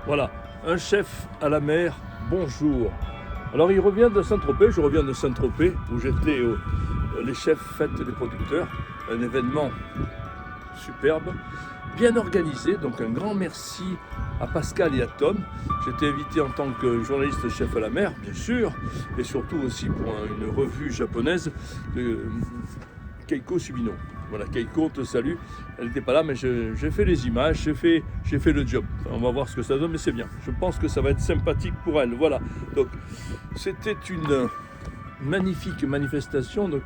Voilà, un chef à la mer, bonjour. Alors il revient de Saint-Tropez, je reviens de Saint-Tropez où j'étais les chefs fêtes des producteurs, un événement superbe, bien organisé, donc un grand merci à Pascal et à Tom. J'étais invité en tant que journaliste chef à la mer, bien sûr, et surtout aussi pour une revue japonaise de Keiko Subino. Voilà, Keiko, on te salue. Elle n'était pas là, mais j'ai fait les images, j'ai fait le job. On va voir ce que ça donne, mais c'est bien. Je pense que ça va être sympathique pour elle. Voilà. Donc, c'était une magnifique manifestation. Donc,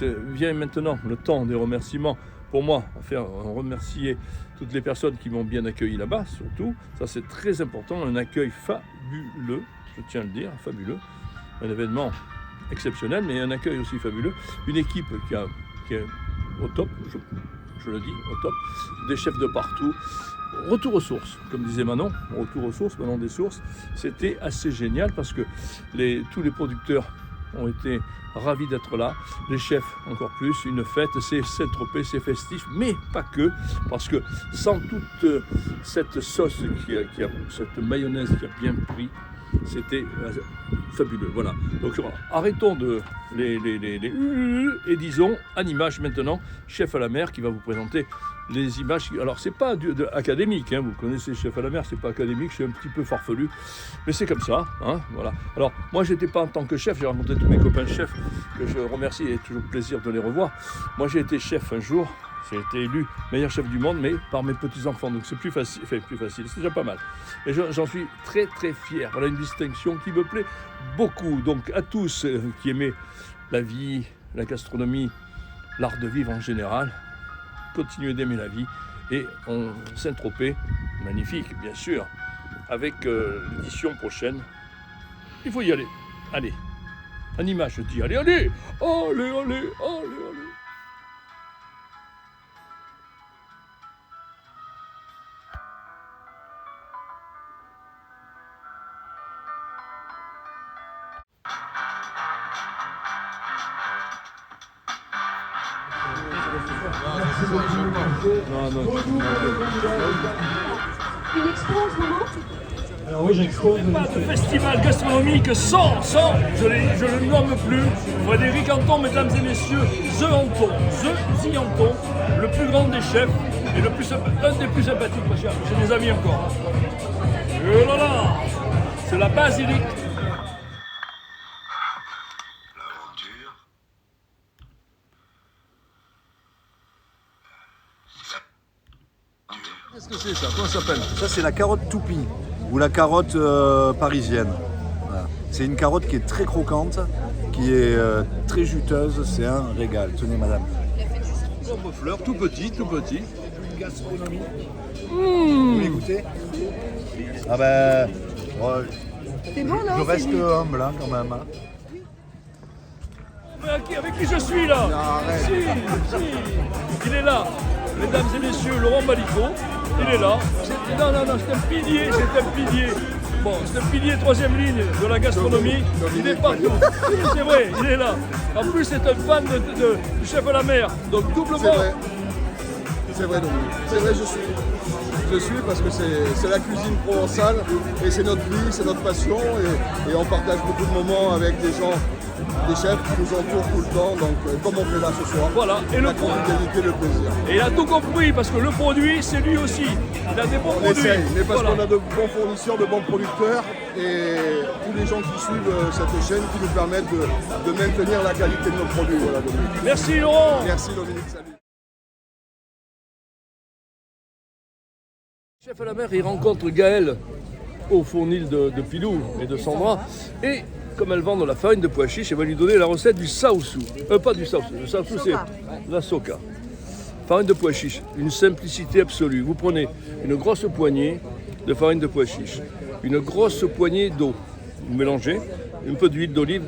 vient maintenant le temps des remerciements. Pour moi, remercier toutes les personnes qui m'ont bien accueilli là-bas, surtout. Ça, c'est très important. Un accueil fabuleux, je tiens à le dire, fabuleux. Un événement exceptionnel, mais un accueil aussi fabuleux. Une équipe qui est au top, je le dis, au top, des chefs de partout. Retour aux sources, comme disait Manon, retour aux sources, Manon des sources. C'était assez génial parce que tous les producteurs ont été ravis d'être là, les chefs encore plus, une fête, c'est Saint-Tropez, c'est festif, mais pas que, parce que sans toute cette sauce, cette mayonnaise qui a bien pris, c'était fabuleux, voilà. Donc voilà. Arrêtons de les et disons en image maintenant, chef à la mer qui va vous présenter les images. Alors c'est pas académique, hein, vous connaissez chef à la mer, c'est pas académique, c'est un petit peu farfelu, mais c'est comme ça, hein, voilà. Alors moi j'étais pas en tant que chef, j'ai rencontré tous mes copains chefs que je remercie et toujours plaisir de les revoir. Moi j'ai été chef un jour. J'ai été élu meilleur chef du monde, mais par mes petits-enfants. Donc c'est plus facile, c'est déjà pas mal. Et j'en suis très très fier. Voilà une distinction qui me plaît beaucoup. Donc à tous qui aimaient la vie, la gastronomie, l'art de vivre en général, continuez d'aimer la vie. Et Saint-Tropez, magnifique bien sûr, avec l'édition prochaine. Il faut y aller. Allez, en image je dis, allez, allez, allez, allez, allez, allez. Une expo en ce moment? Alors oui, j'expose. Pas de festival gastronomique sans, je ne le nomme plus, Frédéric Anton, mesdames et messieurs, The Anton, le plus grand des chefs et un des plus sympathiques, j'ai des amis encore. Et là là, c'est la basilique. Qu'est-ce que c'est ça? Comment ça s'appelle? Ça, c'est la carotte toupie ou la carotte parisienne. Voilà. C'est une carotte qui est très croquante, qui est très juteuse. C'est un régal. Tenez, madame. Pommes fleurs, tout petit. Une gastronomie. Vous voulez goûter? Ah ben, C'est bon, non? je reste humble hein, quand même. Hein. Avec qui je suis là? arrête. Si. Il est là. Mesdames et messieurs, Laurent Balico, il est là. Non, c'est un pilier. Bon, c'est un pilier troisième ligne de la gastronomie. Il est partout. C'est vrai, il est là. En plus, c'est un fan du chef à la mer. Donc doublement. C'est vrai, Dominique. C'est vrai, je suis parce que c'est la cuisine provençale et c'est notre vie, c'est notre passion et on partage beaucoup de moments avec des gens, des chefs qui nous entourent tout le temps. Donc comme on fait là ce soir, Voilà. Et la convivialité, le plaisir. Et il a tout compris parce que le produit, c'est lui aussi. Il a des bons On produits. essaye, mais parce Voilà. qu'on a de bons fournisseurs, de bons producteurs et tous les gens qui suivent cette chaîne qui nous permettent de maintenir la qualité de nos produits. Voilà, Dominique. Merci Laurent. Merci Dominique, salut. Chef à la mer, il rencontre Gaëlle au fournil de Pilou et de Sandra. Et comme elles vendent la farine de pois chiche, elle va lui donner la recette du saousou. Pas du saousou, le saousou c'est la soca. Farine de pois chiche, une simplicité absolue. Vous prenez une grosse poignée de farine de pois chiche, une grosse poignée d'eau. Vous mélangez, un peu d'huile d'olive,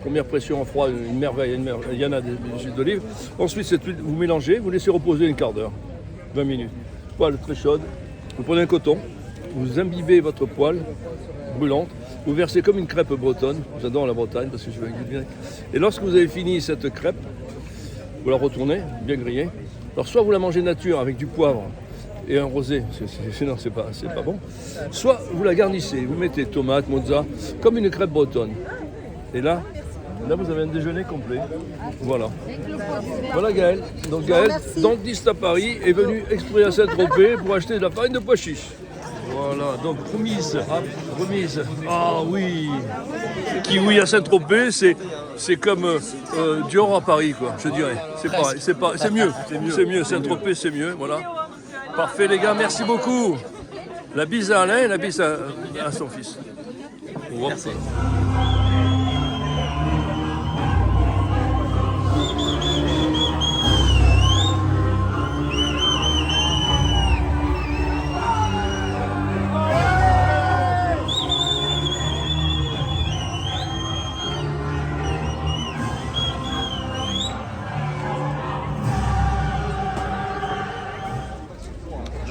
première pression en froid, une merveille, il y en a des huiles d'olive. Ensuite, cette huile, vous mélangez, vous laissez reposer un quart d'heure, 20 minutes. Poêle très chaude. Vous prenez un coton, vous imbibez votre poêle brûlante, vous versez comme une crêpe bretonne, j'adore la Bretagne parce que je vais avec du vinaigre. Et lorsque vous avez fini cette crêpe, vous la retournez, bien grillée. Alors soit vous la mangez nature avec du poivre et un rosé, sinon c'est pas bon. Soit vous la garnissez, vous mettez tomates, mozza, comme une crêpe bretonne. Et là vous avez un déjeuner complet. Voilà. Voilà Gaël. Donc Gaël, dentiste à Paris, est venu exprès à Saint-Tropez pour acheter de la farine de pois chiche. Voilà, donc remise. Ah oui. Kiwi à Saint-Tropez, c'est comme Dior à Paris, quoi, je dirais. C'est pareil, c'est mieux. C'est mieux, Saint-Tropez, c'est mieux, voilà. Parfait les gars, merci beaucoup. La bise à Alain et la bise à son fils. Merci.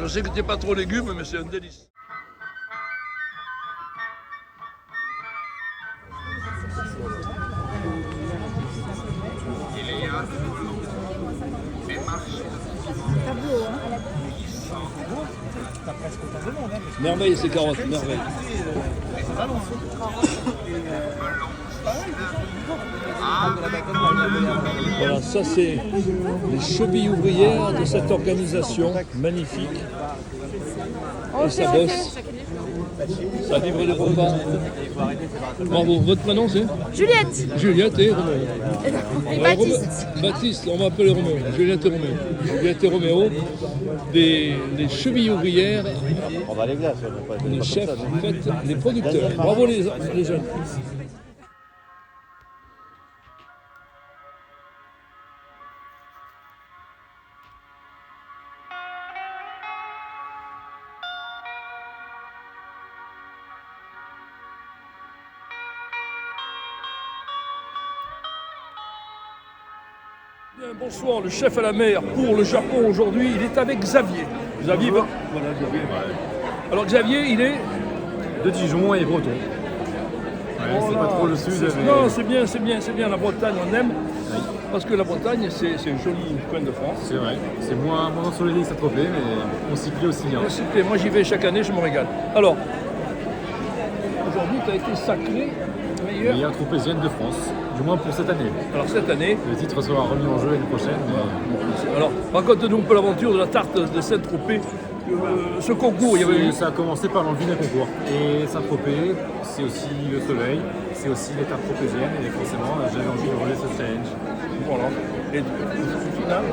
Je sais que tu n'es pas trop légumes, mais c'est un délice. Merveille ces carottes, merveille. Voilà, ça c'est les chevilles ouvrières de cette organisation magnifique. Et ça bosse. Ça livre les repas. Bravo, votre prénom c'est Juliette. Juliette et Roméo. Et Baptiste. Baptiste, on va appeler Roméo. Juliette et Roméo. Juliette et Roméo, des chevilles ouvrières. On va les glaces. Les chefs, en fait, les producteurs. Bravo les jeunes. Bien, bonsoir, le chef à la mer pour le Japon aujourd'hui, il est avec Xavier. Xavier, voilà Xavier. Alors Xavier, il est De Dijon et breton. Ouais, c'est pas trop le sud. Mais... Non, c'est bien. La Bretagne, on aime. Oui. Parce que la Bretagne, c'est un joli coin de France. C'est vrai. C'est moins ensoleillé que Saint-Tropez, mais on s'y plaît aussi bien. Moi, j'y vais chaque année, je me régale. Alors, aujourd'hui, tu as été sacré meilleure tropézienne de France, du moins pour cette année. Alors, cette année... Le titre sera remis en jeu l'année prochaine. Mais... Alors, raconte-nous un peu l'aventure de la tarte de Saint-Tropez. Ce concours, Ça a commencé par l'envie d'un concours. Et Saint-Tropez, c'est aussi le soleil, c'est aussi les tartes tropéziennes, et forcément, j'avais envie de relever ce challenge. Voilà. Et au final,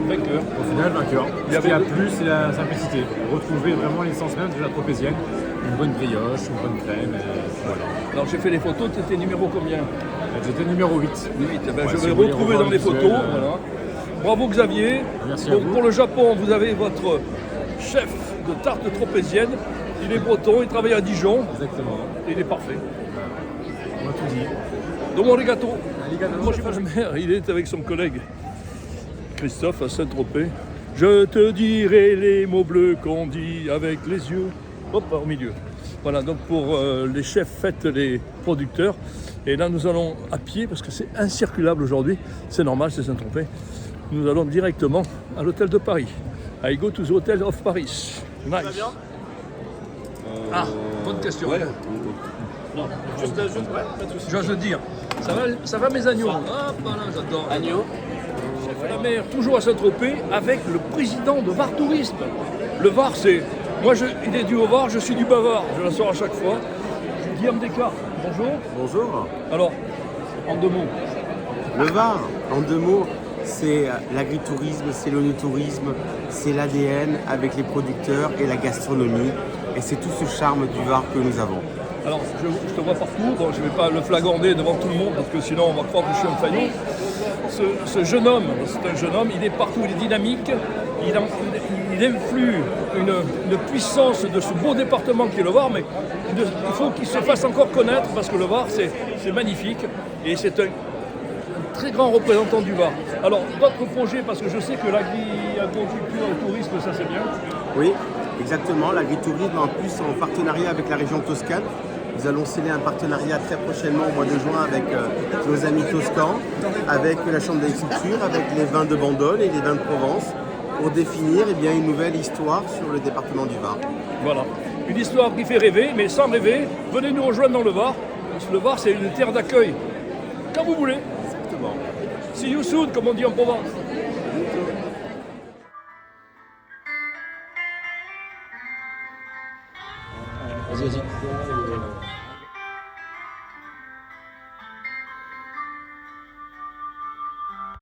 vainqueur. Au final, vainqueur. Ce qui a plu, c'est la simplicité. Retrouver vraiment l'essence même de la tropézienne. Une bonne brioche, une bonne crème, et voilà. Alors j'ai fait les photos, tu étais numéro combien? J'étais numéro 8. 8. Ben, ouais, je vais le retrouver dans les photos. Voilà. Bravo Xavier. Merci donc, à vous. Pour le Japon, vous avez votre chef de tarte tropézienne. Il est breton, il travaille à Dijon. Exactement. Et il est parfait. On a tout dit. Domo arigato. Moi, je suis pas le maire, il est avec son collègue Christophe à Saint-Tropez. Je te dirai les mots bleus qu'on dit avec les yeux. Hop, au milieu. Voilà, donc pour les chefs, faites les producteurs. Et là, nous allons à pied, parce que c'est incirculable aujourd'hui. C'est normal, c'est Saint-Tropez. Nous allons directement à l'hôtel de Paris. I go to the hotel of Paris. Nice. Bonne question. Ouais. Non, juste pas de soucis. J'ose le dire. Ça va mes agneaux. Hop, voilà, j'adore. Agneaux. Chef à la mer, toujours à Saint-Tropez, avec le président de Var Tourisme. Le Var, c'est... Moi, il est du au Var, je suis du Bavard. Je la sors à chaque fois. Guillaume Descartes, bonjour. Bonjour. Alors, en 2 mots. Le Var, en 2 mots, c'est l'agritourisme, c'est l'onotourisme, c'est l'ADN avec les producteurs et la gastronomie. Et c'est tout ce charme du Var que nous avons. Alors, je te vois partout, donc je ne vais pas le flagorner devant tout le monde, parce que sinon on va croire que je suis un faillot. Ce jeune homme, c'est un jeune homme, il est partout, il est dynamique, il influe une puissance de ce beau département qui est le Var, mais il faut qu'il se fasse encore connaître, parce que le Var, c'est magnifique, et c'est un très grand représentant du Var. Alors, d'autres projets, parce que je sais que l'agriculture et le tourisme, ça c'est bien. Oui, exactement, l'agritourisme en plus en partenariat avec la région Toscane. Nous allons sceller un partenariat très prochainement au mois de juin avec nos amis toscans, avec la Chambre d'agriculture, avec les vins de Bandol et les vins de Provence. pour définir eh bien, une nouvelle histoire sur le département du Var. Voilà. Une histoire qui fait rêver, mais sans rêver, venez nous rejoindre dans le Var. Parce que le Var, c'est une terre d'accueil. Quand vous voulez. Exactement. See you soon, comme on dit en Provence. Vas-y.